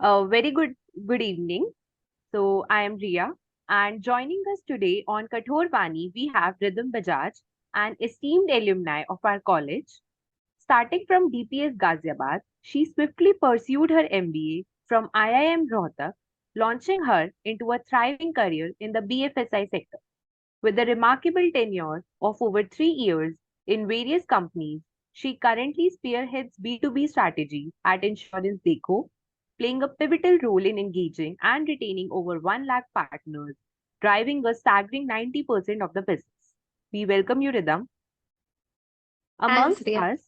A very good evening. So I am Ria, and joining us today on Kathor Vaani, we have Rythm Bajaj, an esteemed alumni of our college. Starting from DPS Ghaziabad, she swiftly pursued her MBA from IIM Rohtak, launching her into a thriving career in the BFSI sector. With a remarkable tenure of over 3 years in various companies, she currently spearheads B2B strategy at insurance Dekho, playing a pivotal role in engaging and retaining over 1 lakh partners, driving a staggering 90% of the business. We welcome you, Rhythm. Thanks, Amongst Ria.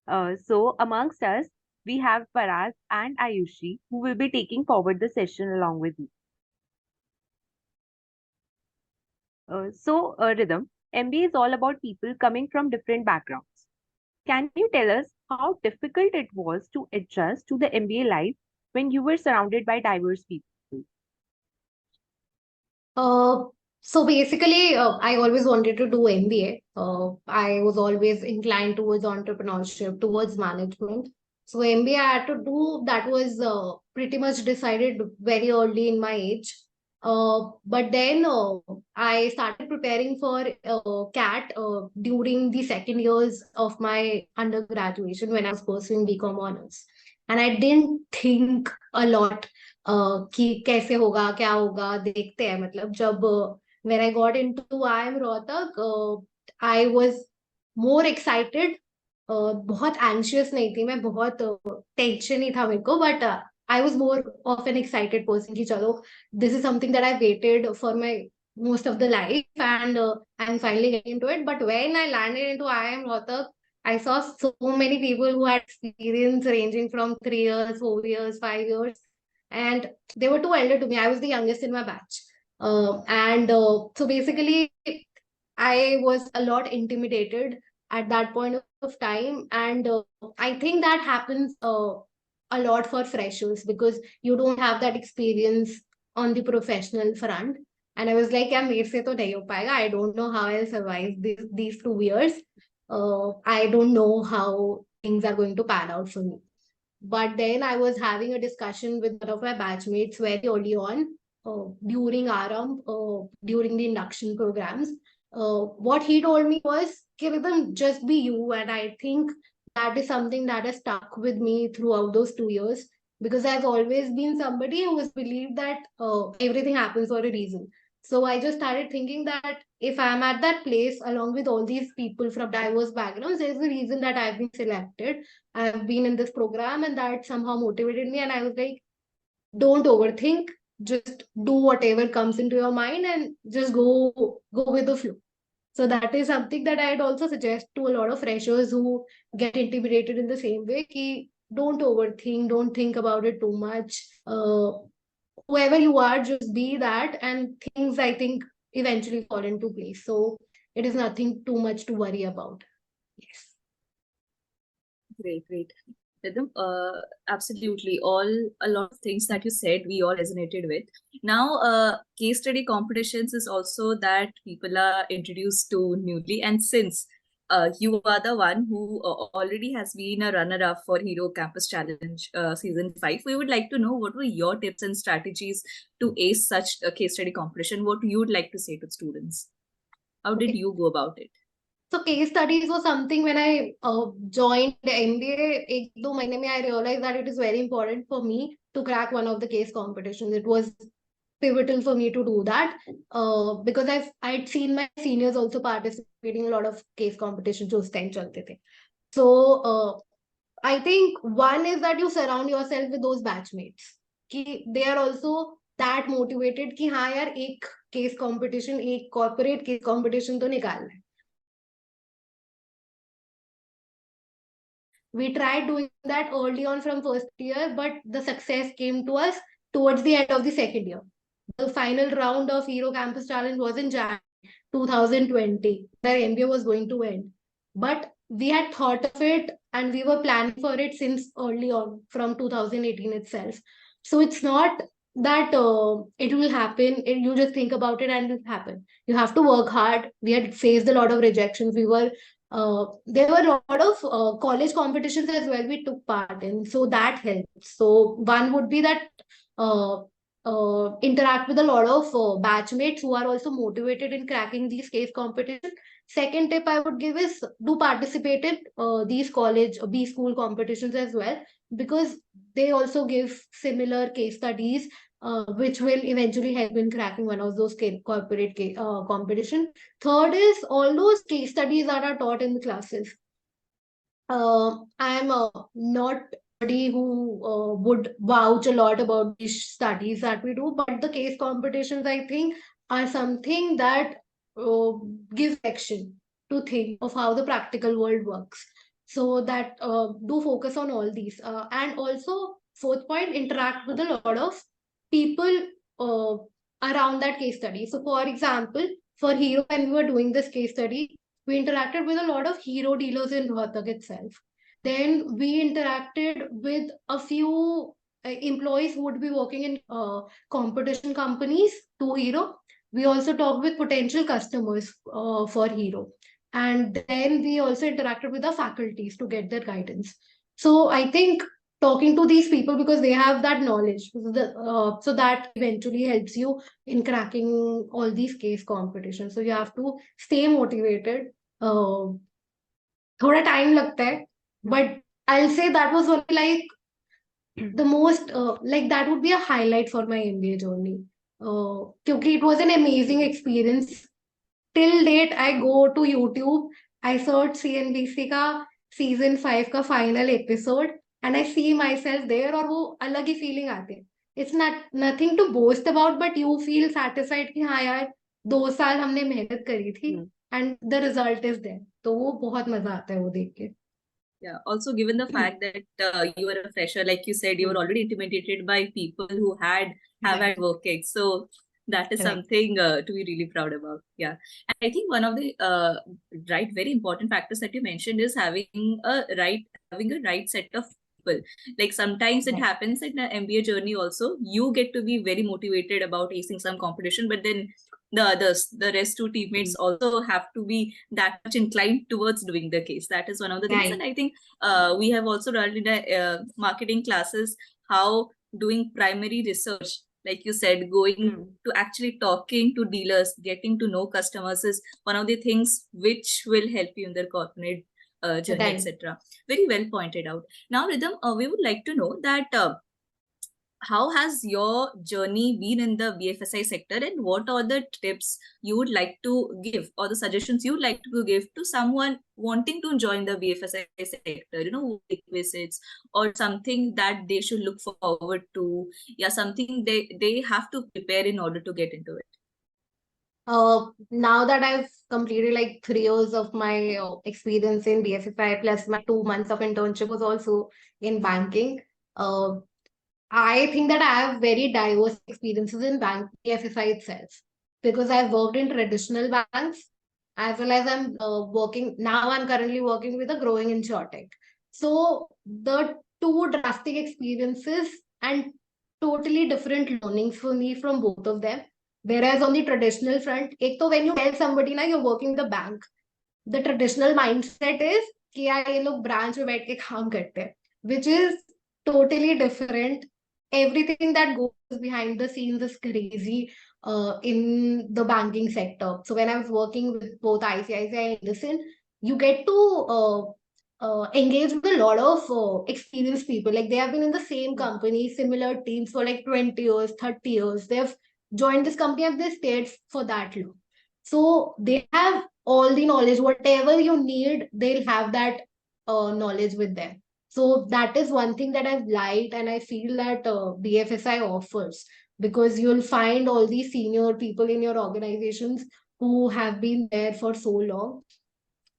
us, amongst us, we have Paraz and Ayushi, who will be taking forward the session along with me. Rhythm, MBA is all about people coming from different backgrounds. Can you tell us how difficult it was to adjust to the MBA life when you were surrounded by diverse people? Uh, so basically, I always wanted to do MBA. I was always inclined towards entrepreneurship, towards management. So MBA I had to do that was pretty much decided very early in my age. But then I started preparing for CAT during the second years of my undergraduation when I was pursuing BCom honors. And I didn't think a lot कि कैसे होगा क्या होगा देखते हैं मतलब जब when I got into IIM Rohtak I was more excited बहुत anxious नहीं थी मैं बहुत tension ही था मेरे को but I was more of an excited person कि चलो this is something that I waited for my most of the life and I'm finally getting into it. But when I landed into IIM Rohtak, I saw so many people who had experience ranging from 3 years, 4 years, 5 years, and they were too elder to me. I was the youngest in my batch. And so basically, I was a lot intimidated at that point of time. And I think that happens a lot for freshers because you don't have that experience on the professional front. And I was like, yeah, मेरे से तो नहीं हो पाएगा. I don't know how I'll survive these 2 years. I don't know how things are going to pan out for me. But then I was having a discussion with one of my batchmates very early on during Aram, during the induction programs. What he told me was, Kiridam, just be you. And I think that is something that has stuck with me throughout those 2 years because I've always been somebody who has believed that everything happens for a reason. So I just started thinking that if I'm at that place along with all these people from diverse backgrounds, there's a reason that I've been selected. I've been in this program and that somehow motivated me. And I was like, don't overthink, just do whatever comes into your mind and just go with the flow. So that is something that I'd also suggest to a lot of freshers who get intimidated in the same way. Ki don't overthink, don't think about it too much. Whoever you are, just be that, and things I think eventually fall into place. So it is nothing too much to worry about. Yes. Great, great. Rhythm, absolutely. A lot of things that you said, we all resonated with. Now, case study competitions is also that people are introduced to newly. And since you are the one who already has been a runner-up for Hero Campus Challenge Season 5, we would like to know what were your tips and strategies to ace such a case study competition? What you would like to say to students? How did you go about it? So case studies was something when I joined the MBA, 1-2 months I realized that it is very important for me to crack one of the case competitions. It was pivotal for me to do that because I'd seen my seniors also participating in a lot of case competitions जो उस time चलते थे. So I think one is that you surround yourself with those batchmates. कि they are also that motivated कि हाँ यार एक case competition, एक corporate case competition तो निकालना है. We tried doing that early on from first year, but the success came to us towards the end of the second year. The final round of Hero Campus Challenge was in January 2020. The MBA was going to end. But we had thought of it and we were planning for it since early on from 2018 itself. So it's not that it will happen. You just think about it and it will happen. You have to work hard. We had faced a lot of rejections. We were There were a lot of college competitions as well we took part in, so that helps. So one would be that uh, interact with a lot of batchmates who are also motivated in cracking these case competition. Second tip I would give is do participate in these college B school competitions as well, because they also give similar case studies, which will eventually help in cracking one of those corporate competition. Third is all those case studies that are taught in the classes. I'm not somebody who would vouch a lot about these studies that we do, but the case competitions, I think, are something that uh, give action to think of how the practical world works. So that do focus on all these. And also, fourth point, interact with a lot of people uh, around that case study. So, for example, for Hero, when we were doing this case study, we interacted with a lot of hero dealers in Rohtak itself. Then we interacted with a few employees who would be working in competition companies to Hero. We also talked with potential customers for Hero. And then we also interacted with the faculties to get their guidance. So I think talking to these people, because they have that knowledge, so that eventually helps you in cracking all these case competitions. So you have to stay motivated. थोड़ा time लगता है, but I'll say that was one like the most like that would be a highlight for my MBA journey. क्योंकि it was an amazing experience. Till date I go to YouTube, I search CNBC का season 5 का final episode and I see myself there, और वो अलग ही feeling आती है. It's not nothing to boast about, but you feel satisfied कि हाँ यार 2 साल हमने मेहनत करी थी and the result is there. तो वो बहुत मजा आता है वो देख के. Yeah. Also, given the fact that you were a fresher, like you said, you were already intimidated by people who have had work ex. So that is something to be really proud about. Yeah. And I think one of the very important factors that you mentioned is having a right set of people. Like sometimes it happens in an MBA journey also, you get to be very motivated about acing some competition, but then the rest two teammates also have to be that much inclined towards doing the case. That is one of the things. And I think we have also learned in the marketing classes how doing primary research, like you said, going to actually talking to dealers, getting to know customers is one of the things which will help you in their corporate journey, etc. Very well pointed out. Now, Rythm, we would like to know that how has your journey been in the BFSI sector, and what are the tips you would like to give, or the suggestions you would like to give to someone wanting to join the BFSI sector, visits or something that they should look forward to, something they have to prepare in order to get into it? Now that I've completed like 3 years of my experience in BFSI, plus my 2 months of internship was also in banking, I think that I have very diverse experiences in BFSI itself, because I've worked in traditional banks as well as I'm currently working with a growing insurtech. So the two drastic experiences and totally different learnings for me from both of them. Whereas on the traditional front, when you tell somebody ना you're working with a bank, the traditional mindset is कि यार ये लोग branch में बैठ के काम करते हैं, which is totally different. Everything that goes behind the scenes is crazy in the banking sector. So when I was working with both ICICI and Edison, you get to engage with a lot of experienced people. Like they have been in the same company, similar teams for like 20 years, 30 years. They've joined this company and they stayed for that long. So they have all the knowledge, whatever you need, they'll have that knowledge with them. So that is one thing that I've liked, and I feel that BFSI offers, because you'll find all these senior people in your organizations who have been there for so long.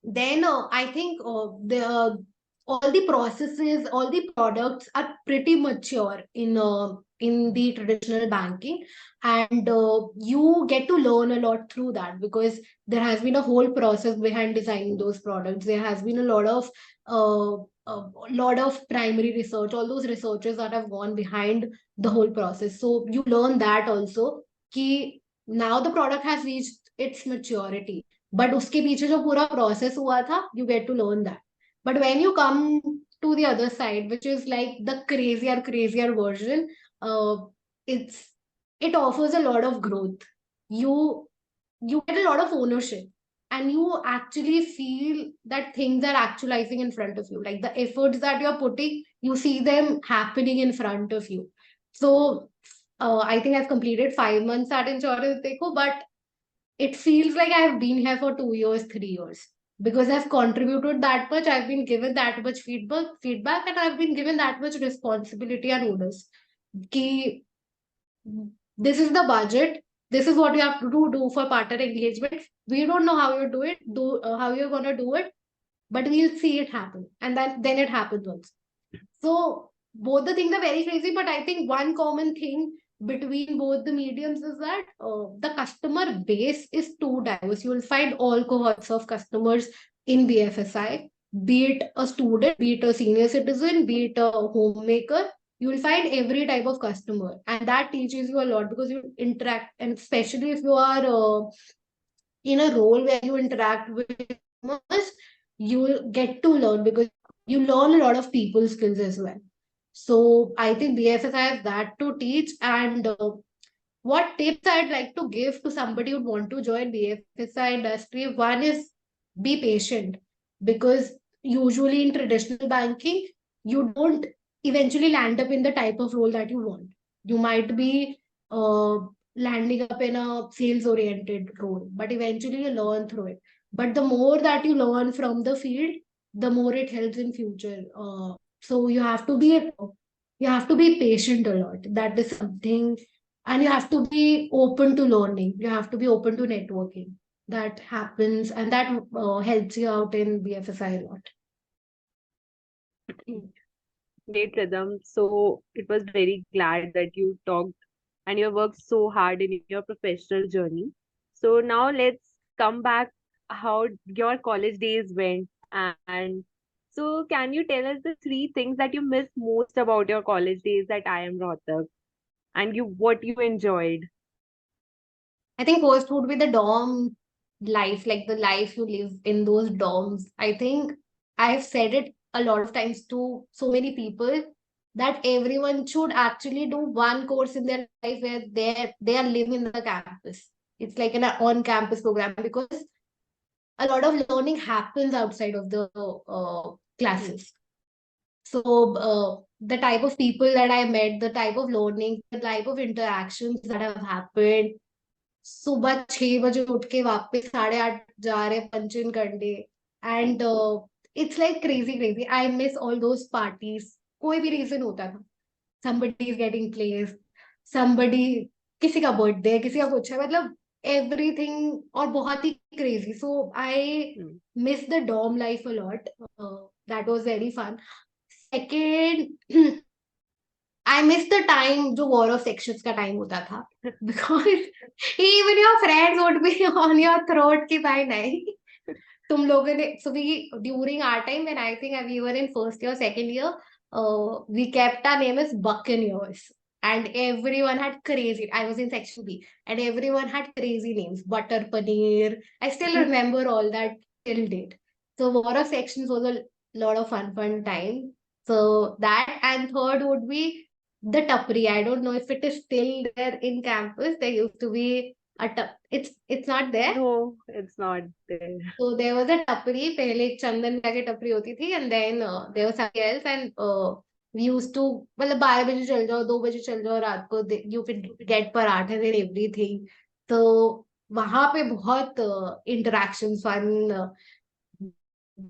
Then I think all the processes, all the products are pretty mature in the traditional banking, and you get to learn a lot through that, because there has been a whole process behind designing those products. There has been a lot of primary research, all those researchers that have gone behind the whole process. So you learn that also, ki now the product has reached its maturity. but उसके पीछे जो पूरा process हुआ था, you get to learn that. But when you come to the other side, which is like the crazier version, uh, it's it offers a lot of growth. You get a lot of ownership, and you actually feel that things are actualizing in front of you, like the efforts that you're putting, you see them happening in front of you. So I think I've completed 5 months at Insurance Dekho, but it feels like I've been here for 2 years, 3 years, because I've contributed that much, I've been given that much feedback, and I've been given that much responsibility and orders. Ki this is the budget. This is what you have to do for partner engagement. We don't know how you do it, how you're gonna do it, but we'll see it happen, and then it happens once. So both the things are very crazy, but I think one common thing between both the mediums is that the customer base is too diverse. You will find all cohorts of customers in BFSI, be it a student, be it a senior citizen, be it a homemaker. You will find every type of customer, and that teaches you a lot because you interact, and especially if you are in a role where you interact with customers, you will get to learn because you learn a lot of people skills as well. So I think BFSI has that to teach. And what tips I'd like to give to somebody who want to join BFSI industry? One is be patient, because usually in traditional banking, you don't eventually land up in the type of role that you want. You might be uh, landing up in a sales oriented role, but eventually you learn through it. But the more that you learn from the field, the more it helps in future. So you have to be patient a lot. That is something, and you have to be open to learning. You have to be open to networking. That happens, and that helps you out in BFSI a lot. Great rhythm. So it was very glad that you talked and you worked so hard in your professional journey. So now let's come back how your college days went. And so can you tell us the three things that you miss most about your college days at IIM Rohtak and what you enjoyed? I think first would be the dorm life, like the life you live in those dorms. I think I've said it a lot of times to so many people that everyone should actually do one course in their life where they are living in the campus. It's like an on-campus program, because a lot of learning happens outside of the classes. So the type of people that I met, the type of learning, the type of interactions that have happened, सुबह 6 बजे उठ के वापस 8:30 जा रहे पंच इन करने, and it's like crazy I miss all those parties. कोई भी रीजन होता था, somebody is getting placed, somebody, किसी का बर्थडे, किसी का कुछ है, मतलब एवरीथिंग, और बहुत ही crazy. So I miss the dorm life a lot. That was very fun. Second, I miss the time जो war of sections का time होता था, because even your friends would be on your throat कि भाई नहीं तुम लोगों ने. So we, during our time, when I think we were in first year, second year, we kept our name as Buccaneers, and everyone had crazy. I was in section B, and everyone had crazy names. Butter Paneer. I still remember all that till date. So war of sections was a lot of fun time. So that, and third would be the tapri. I don't know if it is still there in campus. There used to be it's not there. No, it's not there. So there was a tapri. पहले एक चंदन की टपरी होती थी, and then there was something else, and we used to, मतलब 12 बजे चल जाओ, 2 बजे चल जाओ रात को, you can get paratha and everything. तो वहां पे बहुत interactions, fun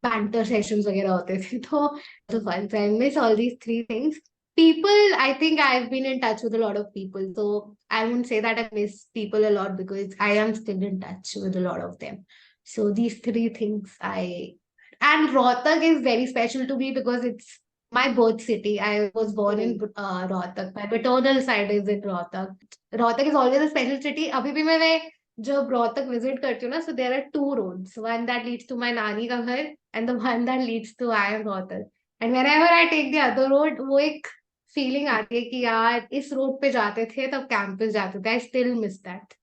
banter sessions वगैरह होते थे. तो fun. So I miss all these three things. People, I think I've been in touch with a lot of people. So I wouldn't say that I miss people a lot, because I am still in touch with a lot of them. So these three things and Rohtak is very special to me because it's my birth city. I was born in Rohtak. My maternal side is in Rohtak. Rohtak is always a special city. अभी भी मैं जब Rohtak visit करती हूँ ना, so there are two roads, one that leads to my नानी का घर, and the one that leads to IIM Rohtak. And whenever I take the other road, वो एक फीलिंग आती है कि यार इस रोड पे जाते थे तब कैंपस जाते थे. I still miss that.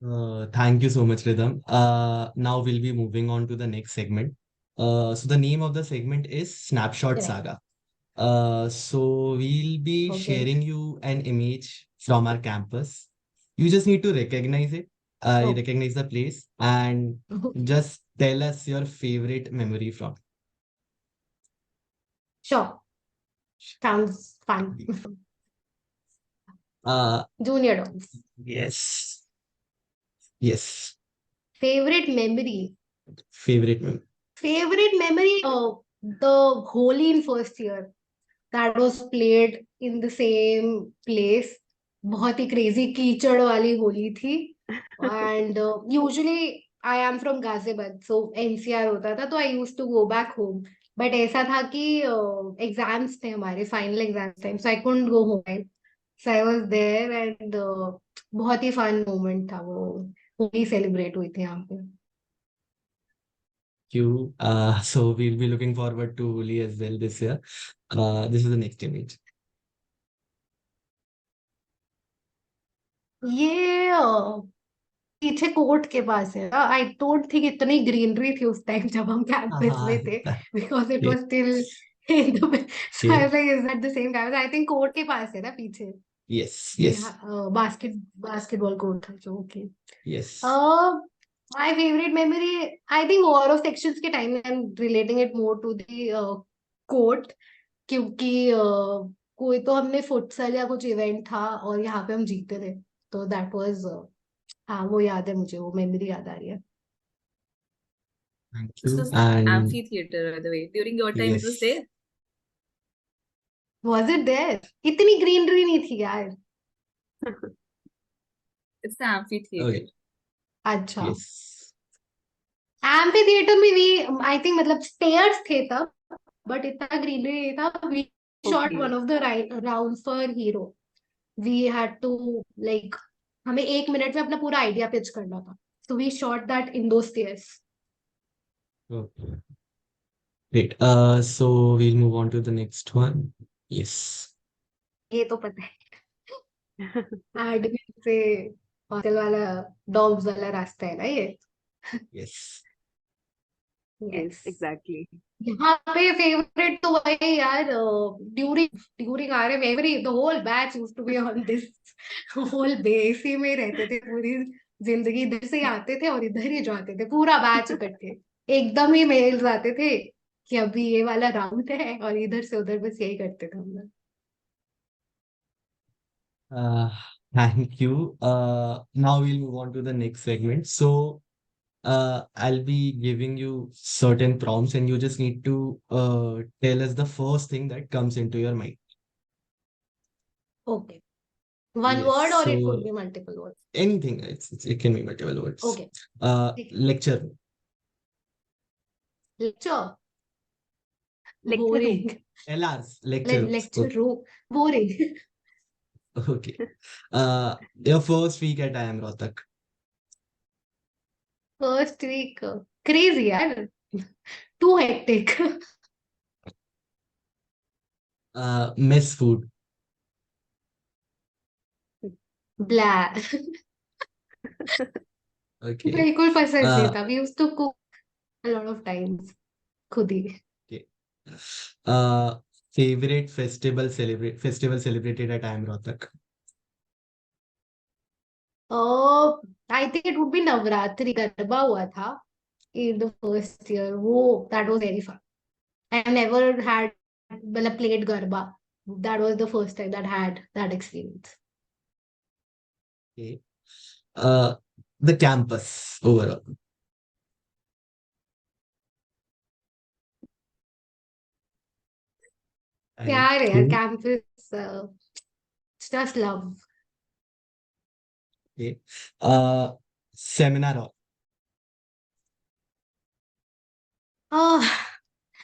Thank you so much, Rhythm. Now we'll be moving on to the next segment. So the name of the segment is Snapshot Correct. Saga. So we'll be Okay. sharing you an image from our campus. You just need to recognize it, Oh. recognize the place, and just tell us your favorite memory from. Sure. Sounds fun. Junior dogs. Yes, yes, Favorite memory. favorite memory. Favorite memory. The Holi in first year. That was played in the same place. बहुत ही crazy कीचड़ वाली होली थी. And usually I am from Ghaziabad, so NCR होता था, तो I used to go back home. But ऐसा था कि exams थे हमारे, final exams time, so I couldn't go home. So I was there and बहुत ही fun moment था वो. होली celebrate हुई थी यहाँ पे. You. So we'll be looking forward to Holi as well this year. This is the next image. ये पीछे court के पास है. आई डोंट थिंक इतनी ग्रीनरी थी उस टाइम जब हम कैंपस में थे, because it was still in the so I was like is that the same campus. I think court के पास है ना पीछे. Yes, yes, बास्केटबॉल कोर्ट था जो. Okay. yes. My favourite memory, I think over of sections के time I am relating it more to the court, क्योंकि कोई तो हमने फुटसल या कुछ इवेंट था और यहाँ पे हम जीते थे, तो दैट वाज. हाँ वो याद है मुझे, वो मेमोरी याद आ रही है. Thank This you. was the And amphitheater, by the way. During your time, it was yes, there. Was it there? इतनी ग्रीनरी नहीं थी यार. It's the amphitheater. okay, अच्छा. yes. एम्फी थिएटर में भी आई थिंक मतलब स्टेयर्स थे तब, बट इतना ग्रीनरी नहीं था. We shot Okay. One of the rounds for hero. We had to like, हमें 1 मिनट में अपना पूरा आइडिया पिच करना था, so we shot that in those stairs. Okay, great. So we'll move on to the next one. Yes, ये तो पता है. एडमिन से हॉस्टल वाला डॉग्स वाला रास्ता है ना ये. yes. Yes, yes. exactly. यहाँ पे फेवरेट तो वही यार. During during our um every the whole batch used to be on this whole base ही में रहते थे पूरी जिंदगी. इधर से ही आते थे और इधर ही जाते थे, पूरा बैच इकट्ठे. एकदम ही मेल्स आते थे कि अभी ये वाला राउंड है, और इधर से उधर बस यही करते थे हम लोग. Uh, Thank you. Now we'll move on to the next segment. So, I'll be giving you certain prompts, and you just need to tell us the first thing that comes into your mind. Okay. One Yes. Word और it could So be multiple words. anything. It can be multiple words. Okay. Lecture. Lecture. Lecture room. Boring. LRs. Lecture. Lecture room. Boring. Okay. Your first week at IIM Rohtak. First week crazy यार. Too hectic. Mess food. Blah. Okay. बिल्कुल पसंद नहीं Uh, था. We used to cook a lot of times खुद ही. okay. Uh, Favorite festival celebrated at IIM Rohtak. I think it would be Navratri. Garba हुआ था in the first year. वो that was very fun. I never had मतलब played garba. That was the first time that I had that experience. Okay. Uh, the campus overall. प्यार है Thank यार you. campus. Just love. Okay. Seminar hall.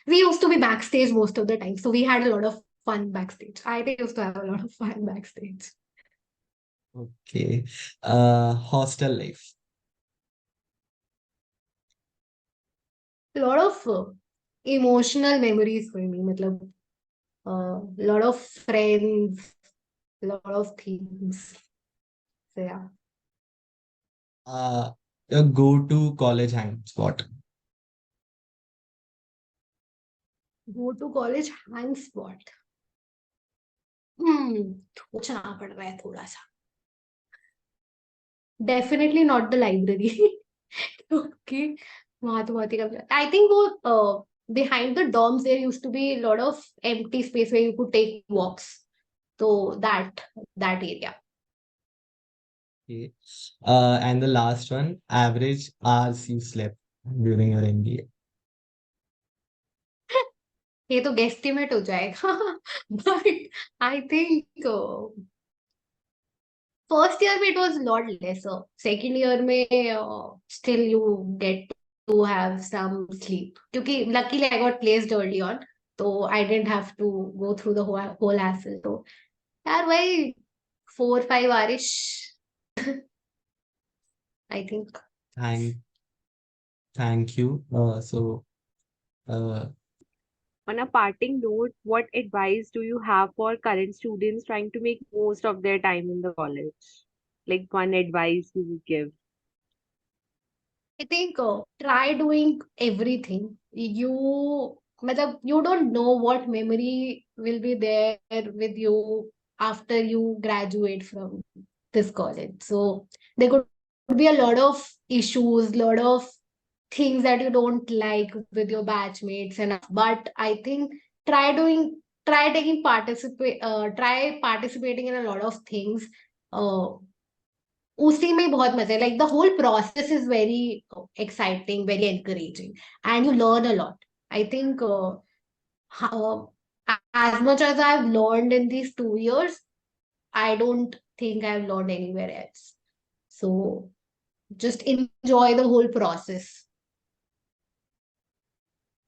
We used to be backstage most of the time, so we had a lot of fun backstage. I think we used to have a lot of fun backstage. Okay. Hostel life. A lot of emotional memories for me. मतलब lot of friends, lot of things. So yeah. your go-to college hang spot. Go to college hang spot. सोचना पड़ रहा है थोड़ा सा. Definitely not the library. Okay. वहाँ तो बहुत ही कम. I think वो behind the dorms there used to be a lot of empty space where you could take walks. So that area. Okay. And the last one, average hours you slept during your MBA. ये तो guesstimate हो जाएगा. But I think first year में it was a lot lesser. Second year में still you get to have some sleep. क्योंकि luckily I got placed early on, so I didn't have to go through the whole hassle. So यार भाई 4-5 hours I think. Thank you. Uh, On a parting note, what advice do you have for current students trying to make most of their time in the college? Like one advice you would give. I think try doing everything. You don't know what memory will be there with you after you graduate from this college. So there could be a lot of issues, lot of things that you don't like with your batchmates and but I think try participating in a lot of things. Uh, उसी में बहुत मजा है. Like the whole process is very exciting, very encouraging, and you learn a lot. I think as much as I've learned in these 2 years, I don't think I've learned anywhere else. So just enjoy the whole process.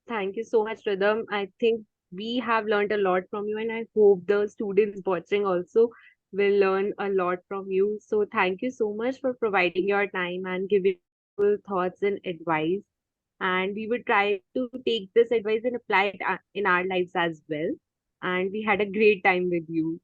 Thank you so much, Rhythm. I think we have learned a lot from you, and I hope the students watching also will learn a lot from you. So, thank you so much for providing your time and giving full thoughts and advice. And we will try to take this advice and apply it in our lives as well. And we had a great time with you.